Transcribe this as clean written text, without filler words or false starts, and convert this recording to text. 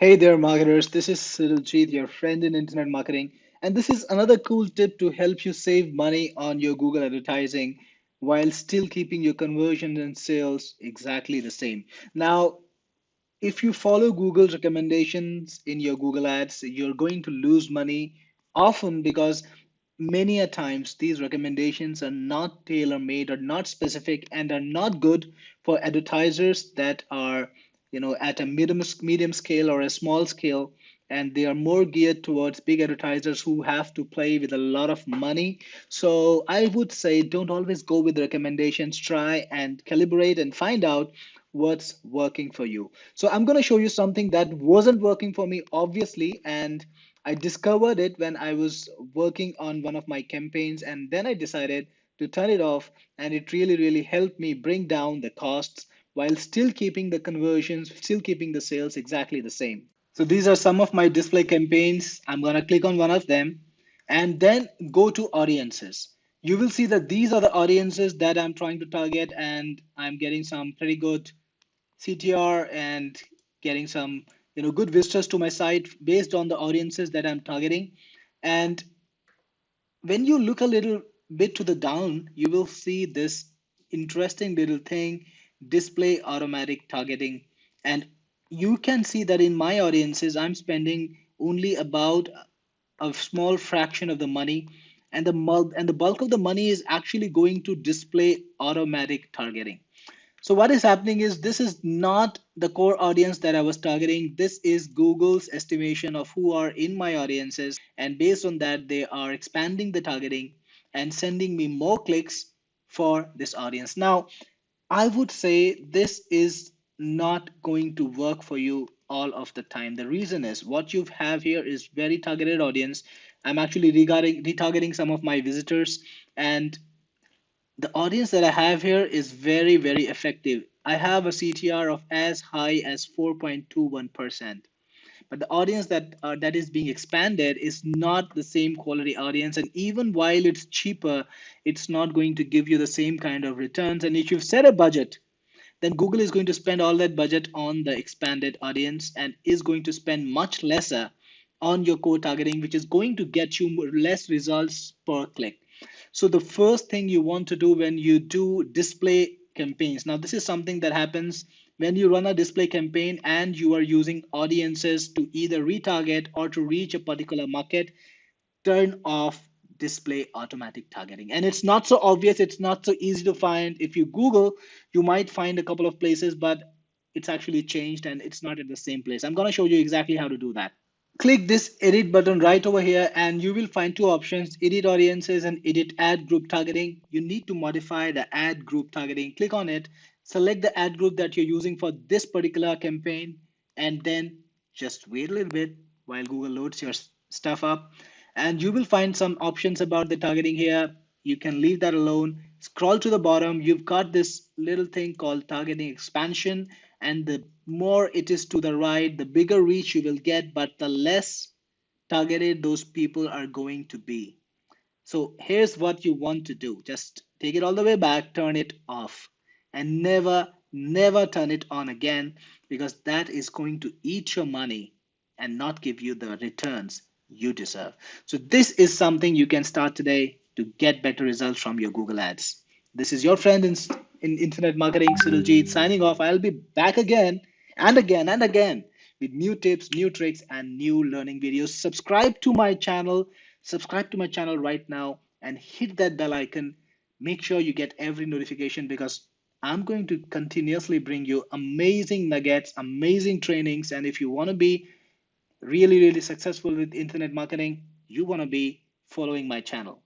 Hey there, marketers. This is Siddharth, your friend in internet marketing. And this is another cool tip to help you save money on your Google advertising while still keeping your conversion and sales exactly the same. Now, if you follow Google's recommendations in your Google ads, you're going to lose money often because many a times these recommendations are not tailor made or not specific and are not good for advertisers that are at a medium scale or a small scale, and they are more geared towards big advertisers who have to play with a lot of money. So I would say don't always go with recommendations. Try and calibrate and find out what's working for you. So I'm going to show you something that wasn't working for me, obviously, and I discovered it when I was working on one of my campaigns, and then I decided to turn it off, and it really, really helped me bring down the costs while still keeping the conversions, still keeping the sales exactly the same. So these are some of my display campaigns. I'm going to click on one of them and then go to audiences. You will see that these are the audiences that I'm trying to target, and I'm getting some pretty good CTR and getting some good visitors to my site based on the audiences that I'm targeting. And when you look a little bit to the down, you will see this interesting little thing, display automatic targeting. And you can see that in my audiences, I'm spending only about a small fraction of the money, and the bulk of the money is actually going to display automatic targeting. So what is happening is this is not the core audience that I was targeting. This is Google's estimation of who are in my audiences. And based on that, they are expanding the targeting and sending me more clicks for this audience. Now, I would say this is not going to work for you all of the time. The reason is what you have here is very targeted audience. I'm actually retargeting some of my visitors, and the audience that I have here is very, very effective. I have a CTR of as high as 4.21%. But the audience that is being expanded is not the same quality audience. And even while it's cheaper, it's not going to give you the same kind of returns. And if you've set a budget, then Google is going to spend all that budget on the expanded audience and is going to spend much lesser on your core targeting, which is going to get you less results per click. So the first thing you want to do when you do display campaigns, now this is something that happens when you run a display campaign and you are using audiences to either retarget or to reach a particular market, turn off display automatic targeting. And it's not so obvious, it's not so easy to find. If you Google, you might find a couple of places, but it's actually changed and it's not at the same place. I'm going to show you exactly how to do that. Click this edit button right over here and you will find two options, edit audiences and edit ad group targeting. You need to modify the ad group targeting. Click on it, select the ad group that you're using for this particular campaign, and then just wait a little bit while Google loads your stuff up. And you will find some options about the targeting here. You can leave that alone. Scroll to the bottom. You've got this little thing called targeting expansion. And the more it is to the right, the bigger reach you will get, but the less targeted those people are going to be. So here's what you want to do. Just take it all the way back, turn it off, and never turn it on again, because that is going to eat your money and not give you the returns you deserve. So this is something you can start today to get better results from your Google Ads. This is your friend in internet marketing, Siddharth, signing off. I'll be back again and again and again with new tips, new tricks, and new learning videos. Subscribe to my channel right now and hit that bell icon. Make sure you get every notification, because I'm going to continuously bring you amazing nuggets, amazing trainings. And if you want to be really, really successful with internet marketing, you want to be following my channel.